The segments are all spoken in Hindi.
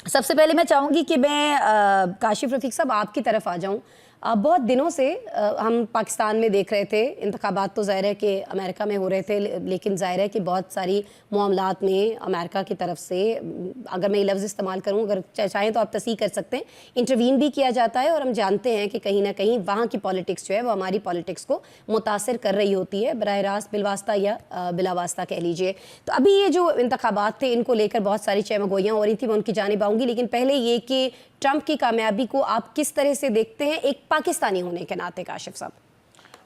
सबसे पहले मैं चाहूँगी कि मैं काशिफ रफ़ीक साहब आपकी तरफ आ जाऊँ। बहुत दिनों से हम पाकिस्तान में देख रहे थे, इंतखाबात तो ज़ाहिर है कि अमेरिका में हो रहे थे, लेकिन ज़ाहिर है कि बहुत सारी मामलात में अमेरिका की तरफ से, अगर मैं ये लफ्ज़ इस्तेमाल करूँ, अगर चाहें तो आप तस्दीक कर सकते हैं, इंटरवीन भी किया जाता है। और हम जानते हैं कि कहीं ना कहीं वहाँ की पॉलिटिक्स जो है वो हमारी पॉलिटिक्स को मुतासर कर रही होती है, बराह रास्त, बिलवास्ता या बिलावास्ता कह लीजिए। तो अभी ये जो इंतखाबात थे, इनको लेकर बहुत सारी चहमगोइयाँ हो रही थी, मैं उनकी जानिब आऊँगी, लेकिन पहले ये कि ट्रंप की कामयाबी को आप किस तरह से देखते हैं एक पाकिस्तानी होने के नाते, काशिफ साहब?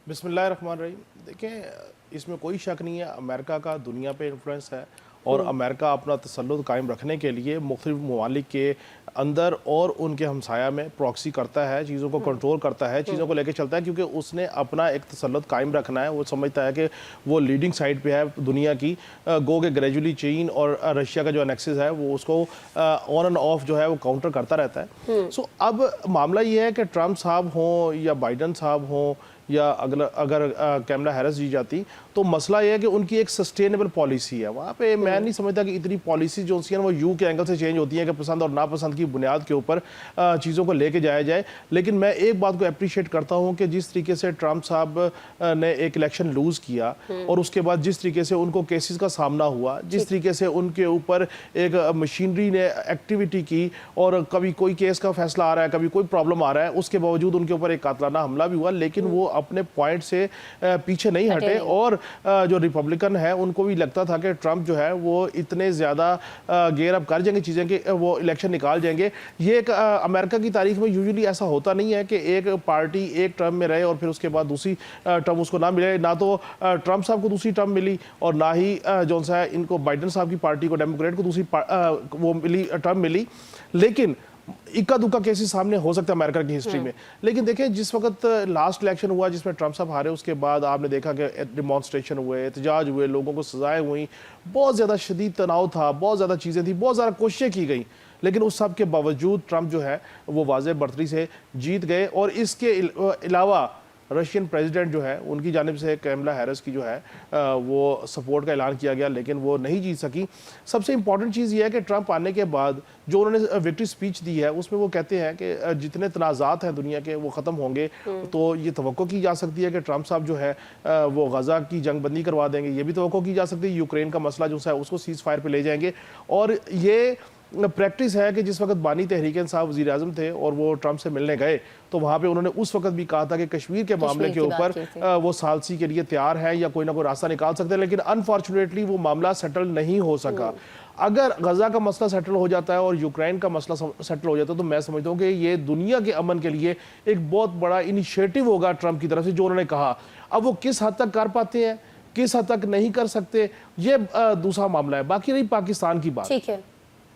बिस्मिल्लाहिर्रहमानिर्रहीम। देखें, इसमें कोई शक नहीं है, अमेरिका का दुनिया पे इन्फ्लुएंस है और अमेरिका अपना तसल्लुत कायम रखने के लिए मुख्तलिफ ममालिक के अंदर और उनके हमसाया में प्रॉक्सी करता है, चीज़ों को कंट्रोल करता है, चीज़ों को लेकर चलता है, क्योंकि उसने अपना एक तसल्लुत कायम रखना है। वो समझता है कि वो लीडिंग साइड पे है दुनिया की। गो के ग्रेजुअली चीन और रशिया का जो अनेक्सिस है वो उसको ऑन एंड ऑफ जो है वो काउंटर करता रहता है। सो अब मामला ये है कि ट्रंप साहब हों या बाइडन साहब हों या अगर कैमला हैरिस जी जाती, तो मसला यह है कि उनकी एक सस्टेनेबल पॉलिसी है वहाँ पे। मैं नहीं समझता कि इतनी पॉलिसी जो होती है वो यू के एंगल से चेंज होती है कि पसंद और नापसंद की बुनियाद के ऊपर चीज़ों को लेके जाया जाए। लेकिन मैं एक बात को अप्रिशिएट करता हूँ कि जिस तरीके से ट्रंप साहब ने एक इलेक्शन लूज़ किया और उसके बाद जिस तरीके से उनको केसेस का सामना हुआ, जिस तरीके से उनके ऊपर एक मशीनरी ने एक्टिविटी की और कभी कोई केस का फैसला आ रहा है, कभी कोई प्रॉब्लम आ रहा है, उसके बावजूद उनके ऊपर एक कातलाना हमला भी हुआ, लेकिन वो अपने पॉइंट से पीछे नहीं हटे। और जो रिपब्लिकन है उनको भी लगता था कि ट्रंप जो है वो इतने ज़्यादा गेयर अप कर जाएंगे चीज़ें कि वो इलेक्शन निकाल जाएंगे। ये एक अमेरिका की तारीख में यूजुअली ऐसा होता नहीं है कि एक पार्टी एक टर्म में रहे और फिर उसके बाद दूसरी टर्म उसको ना मिले। ना तो ट्रंप साहब को दूसरी टर्म मिली और ना ही जो सा इनको बाइडन साहब की पार्टी को, डेमोक्रेट को दूसरी वो मिली टर्म मिली। लेकिन इक्का दुक्का केसेस सामने हो सकता है अमेरिका की हिस्ट्री में। लेकिन देखें, जिस वक्त लास्ट इलेक्शन हुआ जिसमें ट्रंप साहब हारे, उसके बाद आपने देखा कि डिमॉन्स्ट्रेशन हुए, एहतजाज हुए, लोगों को सजाएं हुई, बहुत ज़्यादा शदीद तनाव था, बहुत ज़्यादा चीज़ें थी, बहुत ज़्यादा कोशिशें की गई। लेकिन उस सब के बावजूद ट्रंप जो है वो वाज़ेह बढ़तरी से जीत गए। और इसके अलावा रशियन प्रेसिडेंट जो है उनकी जानिब से कैमला हैरिस की जो है वो सपोर्ट का ऐलान किया गया, लेकिन वो नहीं जीत सकी। सबसे इंपॉर्टेंट चीज़ ये है कि ट्रंप आने के बाद जो उन्होंने विक्ट्री स्पीच दी है उसमें वो कहते हैं कि जितने तनाज़ात हैं दुनिया के वो ख़त्म होंगे। तो ये तवक्को की जा सकती है कि ट्रंप साहब जो है वो गज़ा की जंग बंदी करवा देंगे। ये भी तवक्को की जा सकती है यूक्रेन का मसला जो है उसको सीज़ फायर पर ले जाएंगे। और ये प्रैक्टिस है कि जिस वक्त बानी तहरीक इंसाफ वज़ीर आज़म थे और वो ट्रंप से मिलने गए, तो वहाँ पे उन्होंने उस वक्त भी कहा था कि कश्मीर के मामले के ऊपर वो सालसी के लिए तैयार है या कोई ना कोई रास्ता निकाल सकते हैं। लेकिन अनफॉर्चुनेटली वो मामला सेटल नहीं हो सका। अगर गजा का मसला सेटल हो जाता है और यूक्रेन का मसला सेटल हो जाता है, तो मैं समझता हूँ कि ये दुनिया के अमन के लिए एक बहुत बड़ा इनिशिएटिव होगा ट्रंप की तरफ से, जो उन्होंने कहा। अब वो किस हद तक कर पाते हैं, किस हद तक नहीं कर सकते, ये दूसरा मामला है। बाकी रही पाकिस्तान की बात, ठीक है,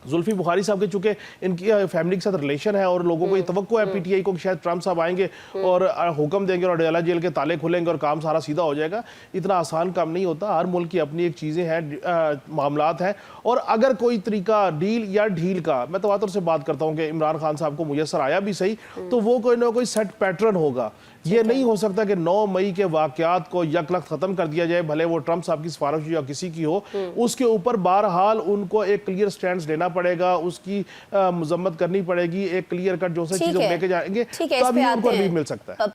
जुल्फी बुखारी साहब के चूंकि इनकी फैमिली के साथ रिलेशन है और लोगों को ये तवक्को है पीटीआई को कि शायद ट्रंप साहब आएंगे और हुक्म देंगे और अडयाला जेल के ताले खुलेंगे और काम सारा सीधा हो जाएगा। इतना आसान काम नहीं होता। हर मुल्क की अपनी एक चीज़ें हैं, मामलात हैं। और अगर कोई तरीका डील या ढील का, मैं तवातुर से बात करता हूँ कि इमरान खान साहब को मुयसर आया भी सही, तो वो कोई ना कोई सेट पैटर्न होगा। ये नहीं हो सकता कि 9 मई के वाकयात को यकलख्त ख़त्म कर दिया जाए, भले वो ट्रंप साहब की सिफारिश या किसी की हो। उसके ऊपर बहरहाल उनको एक क्लियर स्टैंड लेना पड़ेगा, उसकी मजम्मत करनी पड़ेगी, एक क्लियर कट जो सा चीज़ों को लेके जाएंगे, तभी उनको रिलीफ मिल सकता है।